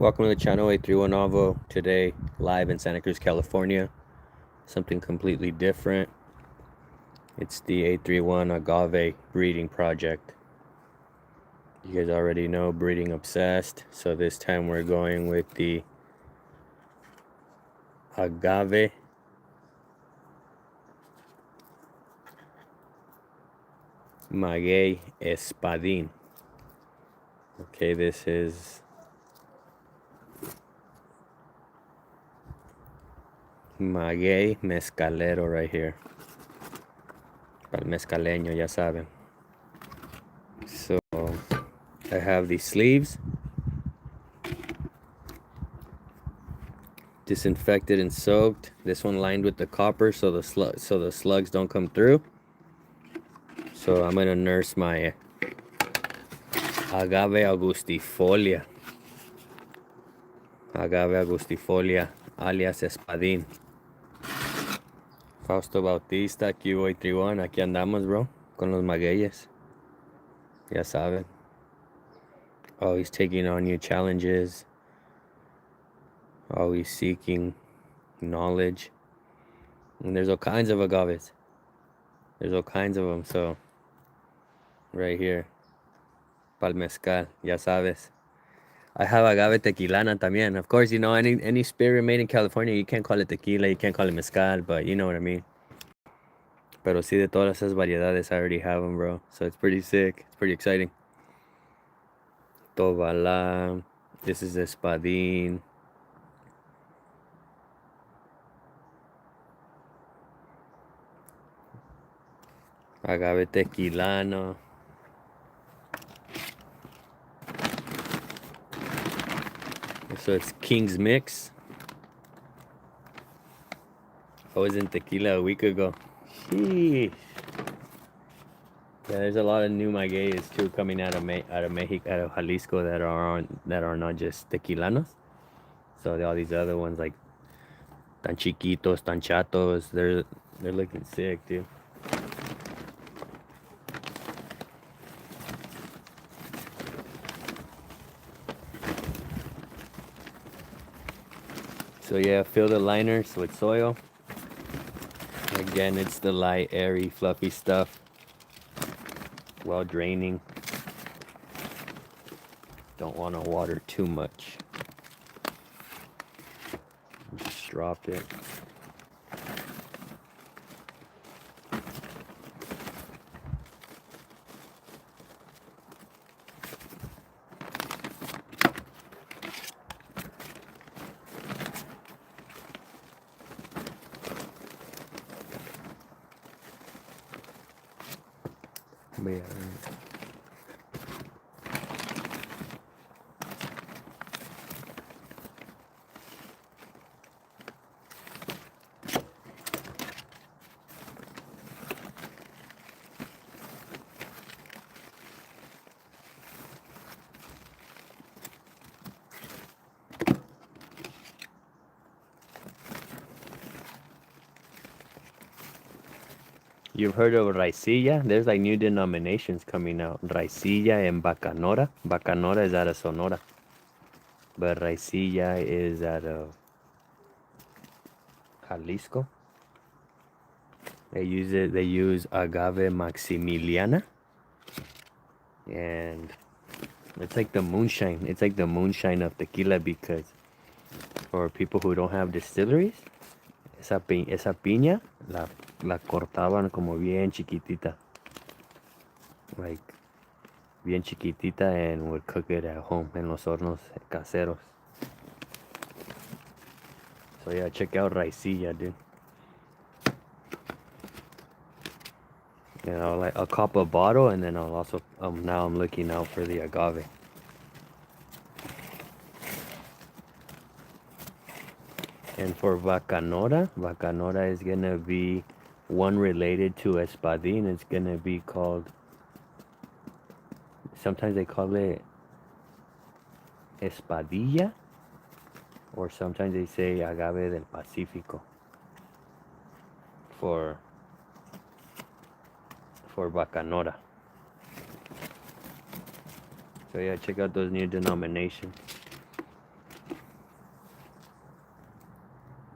Welcome to the channel A31 Avo. Today, live in Santa Cruz, California. Something completely different. It's the A31 Agave breeding project. You guys already know breeding obsessed, so this time we're going with the Agave Maguey Espadin. Okay, this is Maguey Mezcalero right here. Para el mezcaleño, ya saben. So, I have the sleeves disinfected and soaked. This one lined with the copper so the slugs don't come through. So I'm gonna nurse my Agave Angustifolia. Agave Angustifolia alias Espadin. Fausto Bautista, Q831, aquí andamos, bro, con los magueyes. Ya saben. Always taking on new challenges. Always seeking knowledge. And there's all kinds of agaves. There's all kinds of them, so right here. Pal mezcal, ya sabes. I have agave tequilana también. Of course, you know, any spirit made in California, you can't call it tequila, you can't call it mezcal, but you know what I mean. Pero sí, de todas esas variedades, I already have them, bro. So it's pretty sick. It's pretty exciting. Tovala. This is Espadin. Agave tequilano. So it's King's Mix. I was in tequila a week ago. Sheesh. Yeah, there's a lot of new magueyes too coming out of Mexico, out of Jalisco that are not just tequilanos. So all these other ones like tan chiquitos, tan chatos, they're looking sick, dude. So yeah, fill the liners with soil. Again, it's the light, airy, fluffy stuff. Well draining. Don't want to water too much. Just drop it. Yeah. You've heard of raicilla? There's like new denominations coming out. Raicilla and bacanora. Bacanora is out of Sonora, but raicilla is out of Jalisco. They use agave maximiliana, and it's like the moonshine. It's like the moonshine of tequila because for people who don't have distilleries, esa piña la cortaban como bien chiquitita, like bien chiquitita, and would cook it at home en los hornos caseros. So yeah, check out raicilla, dude. You know, like a cup a bottle, and then I'll also now I'm looking out for the agave. And for Bacanora is gonna be one related to Espadin. It's gonna be called. Sometimes they call it Espadilla, or sometimes they say Agave del Pacífico. For Bacanora. So yeah, check out those new denominations.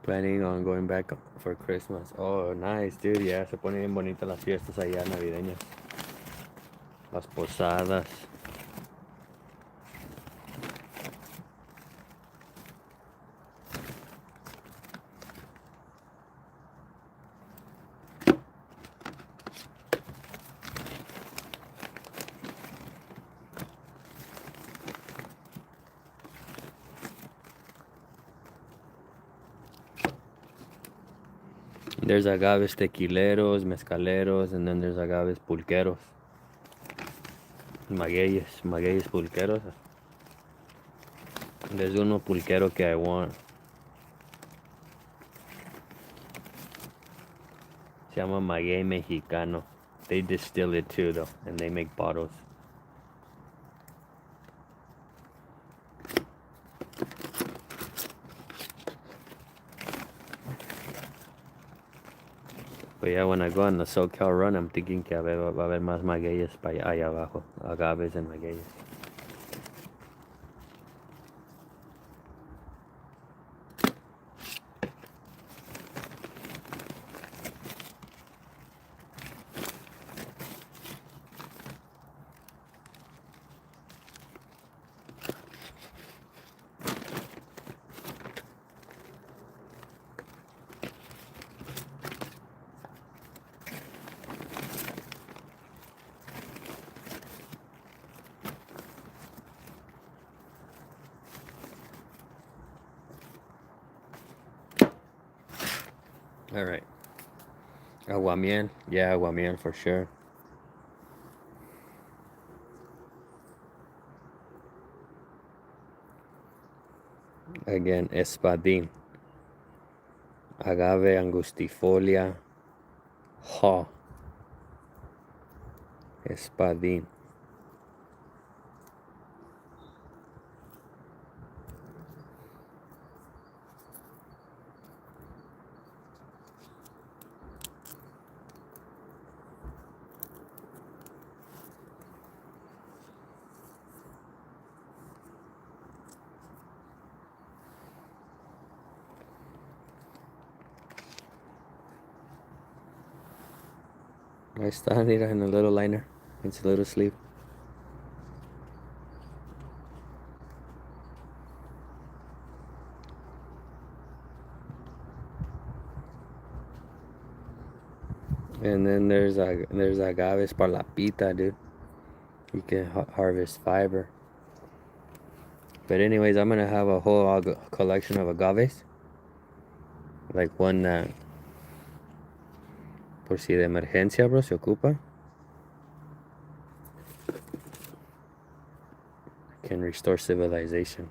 Planning on going back for Christmas. Oh, nice, dude. Yeah, se ponen bien bonitas las fiestas allá navideñas. Las posadas. There's agaves tequileros, mezcaleros, and then there's agaves pulqueros. Magueyes pulqueros. There's uno pulquero que I want. Se llama maguey mexicano. They distill it too, though, and they make bottles. But yeah, when I go on the SoCal run, I'm thinking que va a haber más magueyes para allá abajo. Agaves and magueyes. All right. Aguamiel. Yeah, aguamiel for sure. Again, Espadin. Agave, Angustifolia. Ha. Espadin. Ahí está, mira, in a little liner. It's a little sleeve. And then there's agaves para la pita, dude. You can harvest fiber. But anyways, I'm gonna have a whole collection of agaves. Like one that, por si de emergencia, bro, se ocupa. Can restore civilization.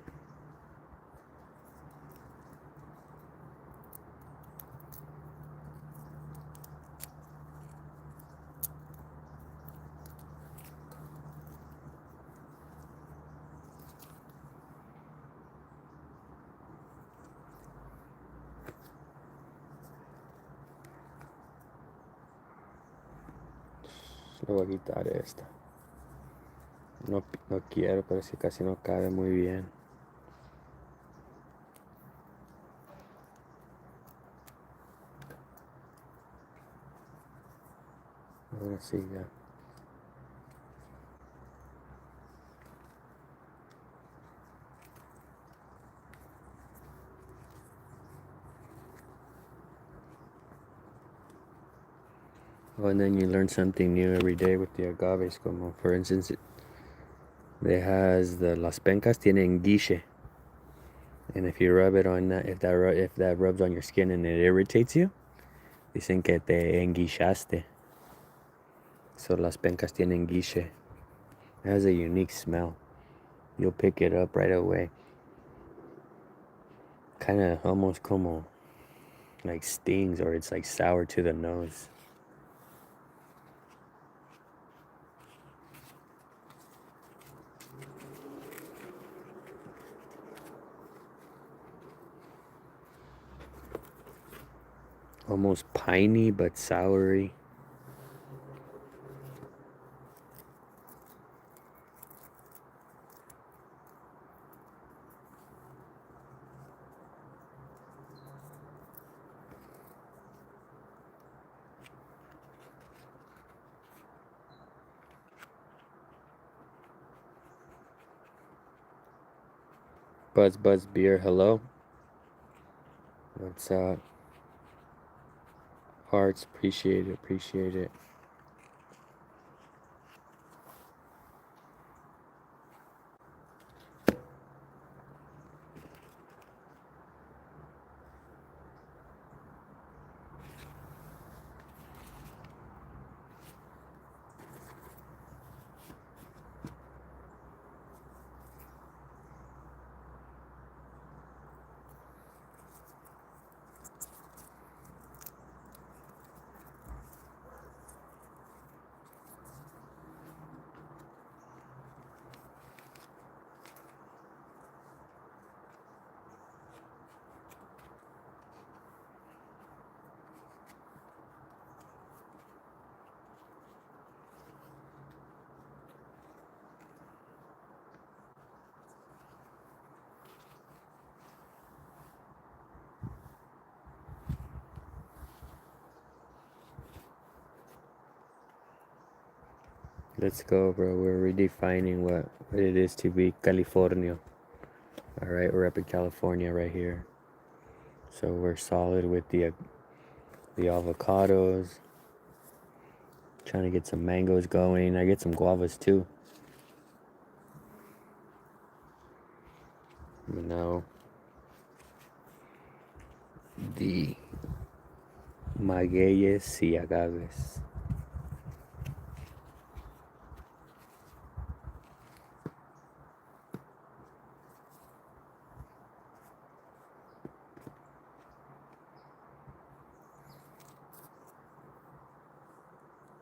Le voy a quitar esta. No, no quiero, pero es que casi no cabe muy bien. Ahora sí, ya. Oh, and then you learn something new every day with the agaves. Como, for instance, las pencas tienen guiche. And if you rub it on that, if that rubs on your skin and it irritates you, dicen que te enguichaste. So las pencas tienen guiche. It has a unique smell. You'll pick it up right away. Kind of almost como like stings, or it's like sour to the nose. Almost piney but soury. Buzz Beer, hello. What's up? Hearts, appreciate it, appreciate it. Let's go, bro. We're redefining what it is to be California. All right, we're up in California right here. So we're solid with the avocados. Trying to get some mangoes going. I get some guavas too. You know, the magueyes y agaves.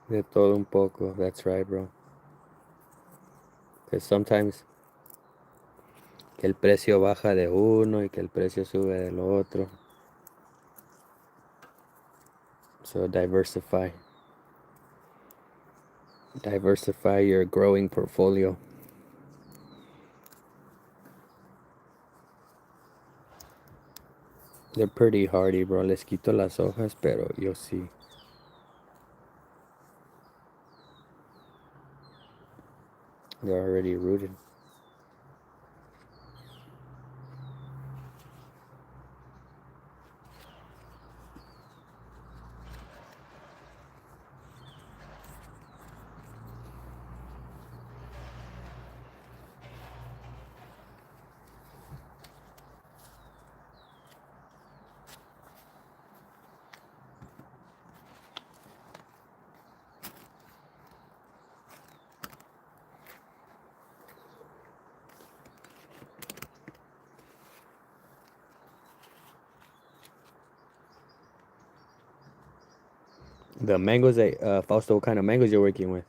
De todo un poco. That's right, bro. Because sometimes que el precio baja de uno y que el precio sube del otro. So diversify your growing portfolio. They're pretty hardy, bro. Les quito las hojas, pero yo sí. They're already rooted. The mangoes that Fausto, what kind of mangoes you're working with?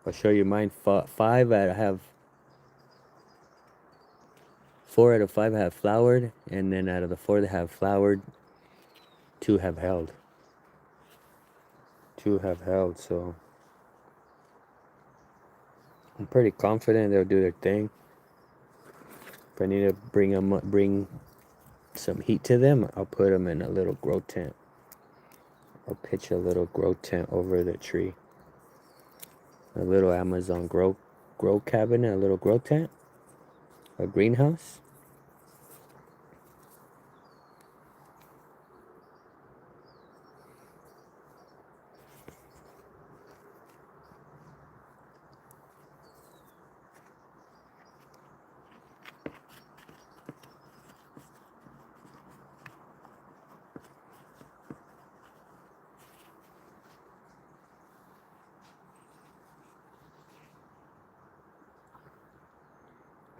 I'll show you mine. Five I have. 4 out of 5 have flowered, and then out of the 4 that have flowered, 2 have held. 2 have held, so I'm pretty confident they'll do their thing. If I need to bring some heat to them, I'll put them in a little grow tent. I'll pitch a little grow tent over the tree. A little Amazon grow cabinet, a little grow tent, a greenhouse.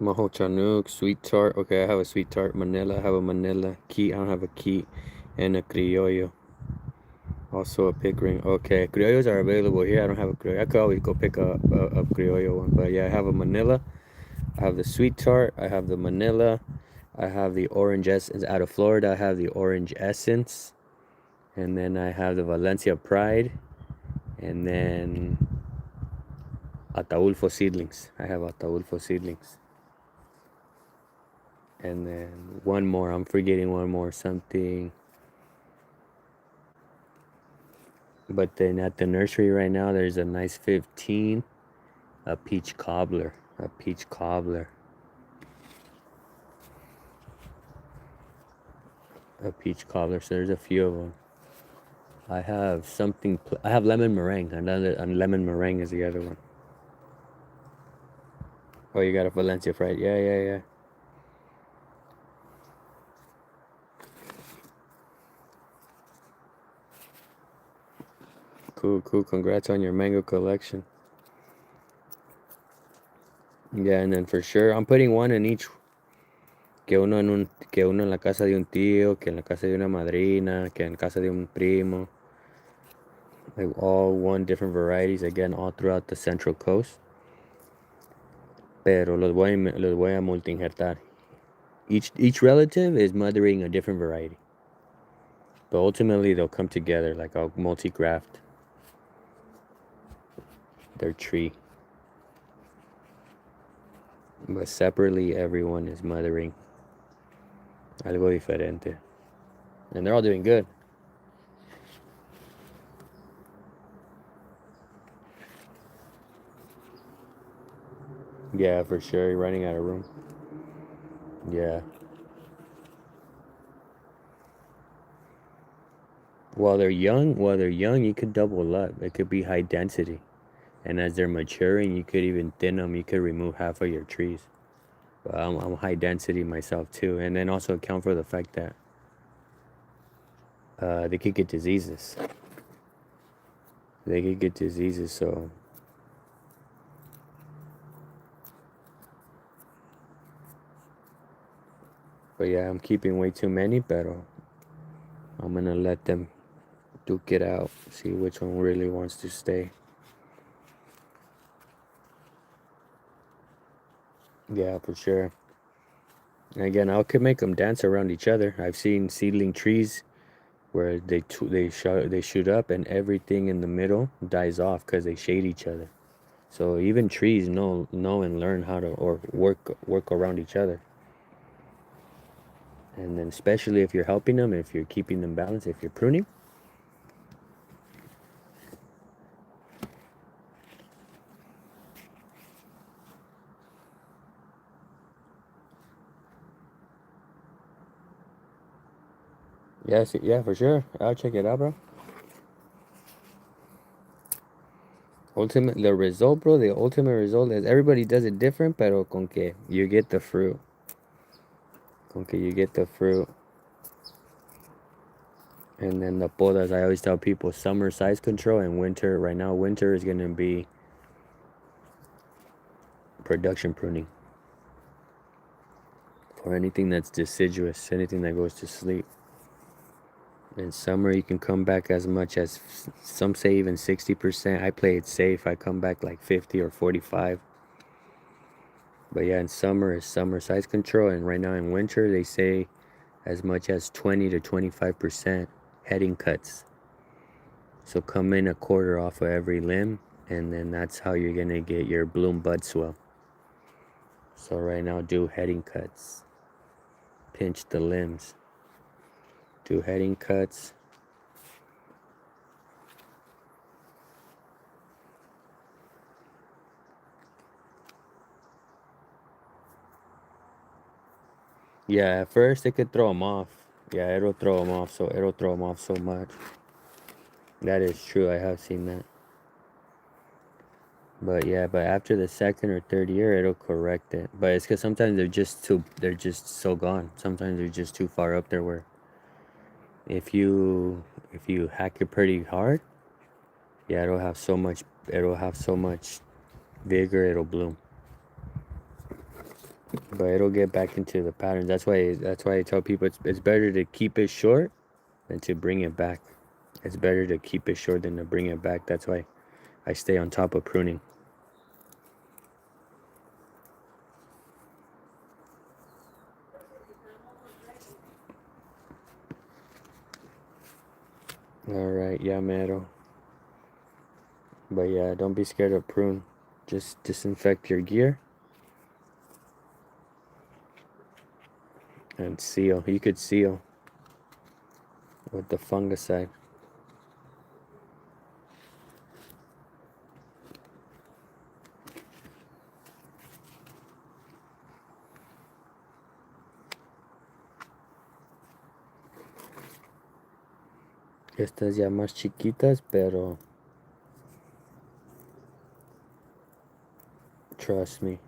Maho Chanook, sweet tart. Okay, I have a sweet tart. Manila, I have a Manila. Key, I don't have a key. And a criollo. Also a Pickering. Okay, criollos are available here. I don't have a criollo. I could always go pick up a criollo one. But yeah, I have a Manila. I have the sweet tart. I have the Manila. I have the orange essence. Out of Florida, I have the orange essence. And then I have the Valencia Pride. And then Ataulfo seedlings. I have Ataulfo seedlings. And then one more. I'm forgetting one more. Something. But then at the nursery right now, there's a nice 15. A peach cobbler. A peach cobbler. a peach cobbler. So there's a few of them. I have something. I have lemon meringue. And lemon meringue is the other one. Oh, you got a Valencia fried. Yeah, yeah, yeah. Cool, cool. Congrats on your mango collection. Yeah, and then for sure, I'm putting one in each. Que uno en la casa de un tío, que en la casa de una madrina, que en casa de un primo. Like all one different varieties, again, all throughout the Central Coast. Pero los voy a multi-injertar. Each relative is mothering a different variety. But ultimately, they'll come together, like I'll multi-graft their tree. But separately, everyone is mothering algo diferente. And they're all doing good. Yeah, for sure. You're running out of room. Yeah. While they're young, you could double up. It could be high density. And as they're maturing, you could even thin them. You could remove half of your trees. But I'm high density myself too. And then also account for the fact that they could get diseases. They could get diseases, so but yeah, I'm keeping way too many, but I'm gonna let them duke it out, see which one really wants to stay. Yeah, for sure. And again, I could make them dance around each other. I've seen seedling trees where they shoot up and everything in the middle dies off because they shade each other. So even trees know and learn how to or work around each other. And then especially if you're helping them, if you're keeping them balanced, if you're pruning. Yes, yeah, for sure. I'll check it out, bro. The result, bro, the ultimate result is everybody does it different, pero con que you get the fruit. Con que you get the fruit. And then the podas, I always tell people summer size control and winter. Right now, winter is going to be production pruning. For anything that's deciduous, anything that goes to sleep. In summer, you can come back as much as some say even 60%. I play it safe. I come back like 50 or 45. But yeah, in summer is summer size control. And right now in winter, they say as much as 20 to 25% heading cuts. So come in a quarter off of every limb, and then that's how you're gonna get your bloom bud swell. So right now do heading cuts. Pinch the limbs. Do heading cuts. Yeah, at first it could throw them off. Yeah, it'll throw them off. So it'll throw them off so much. That is true. I have seen that. But yeah, but after the second or third year, it'll correct it. But it's because sometimes they're just so gone. Sometimes they're just too far up there where if you hack it pretty hard, yeah, it'll have so much vigor, it'll bloom. But it'll get back into the patterns. That's why I tell people it's better to keep it short than to bring it back. It's better to keep it short than to bring it back. That's why I stay on top of pruning. Alright, yeah, mero. But yeah, don't be scared of prune. Just disinfect your gear and seal. You could seal with the fungicide. Estas ya más chiquitas, pero trust me.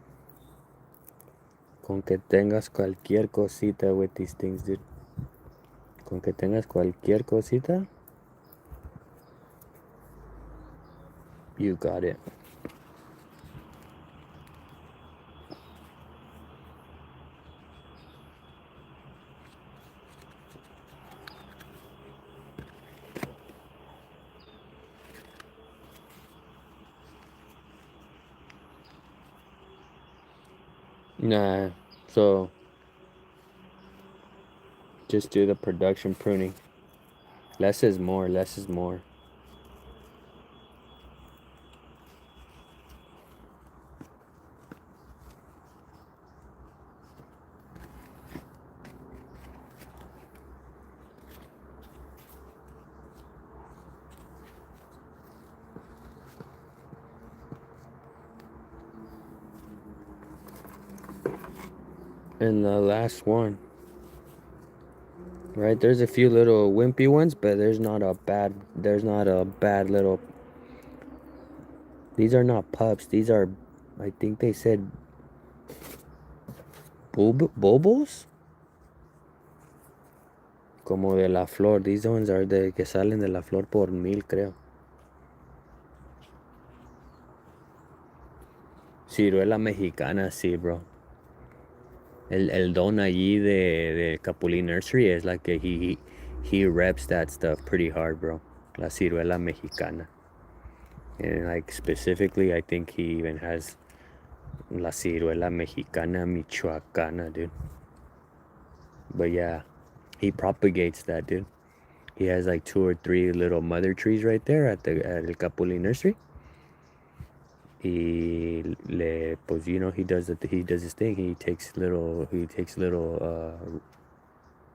Con que tengas cualquier cosita with these things, dude. Con que tengas cualquier cosita, you got it. Nah, so just do the production pruning. Less is more, less is more. And the last one, right? There's a few little wimpy ones, but there's not a bad little. These are not pups. These are, I think they said bobos. Como de la flor. These ones are de que salen de la flor por 1000, creo. Ciruela mexicana, sí, bro. El don allí de Capulín Nursery is like he reps that stuff pretty hard, bro. La ciruela mexicana. And like specifically, I think he even has la ciruela mexicana michoacana, dude. But yeah, he propagates that, dude. He has like 2 or 3 little mother trees right there at El Capulín Nursery. Pues you know, he does his thing. He takes little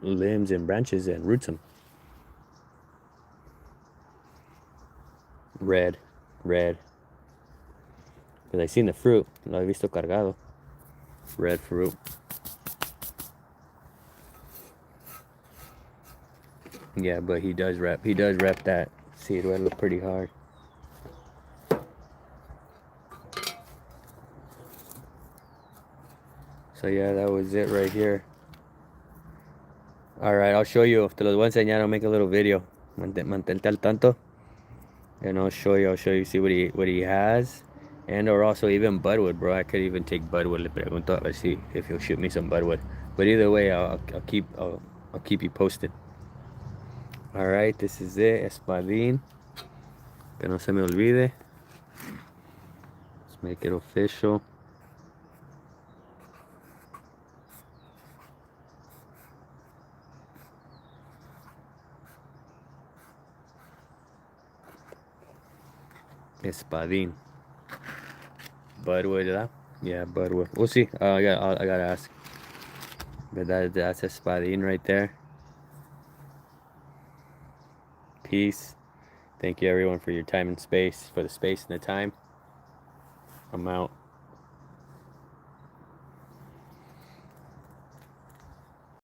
limbs and branches and roots them. Red. Because I seen the fruit. Lo he visto cargado. Red fruit. Yeah, but he does rep that ciruelo pretty hard. So yeah, that was it right here. Alright, I'll show you. Te los voy a enseñar. I'll make a little video. Mantente al tanto. And I'll show you, see what he has. And or also even budwood, bro. I could even take budwood. Le pregunto a ver si if he'll shoot me some budwood. But either way, I'll keep you posted. Alright, this is it. Espadin. Que no se me olvide. Let's make it official. Espadin. Budwood, ¿verdad? Yeah, budwood. We'll see. I gotta ask. But that's Espadin right there. Peace. Thank you everyone for your time and space, for the space and the time. I'm out.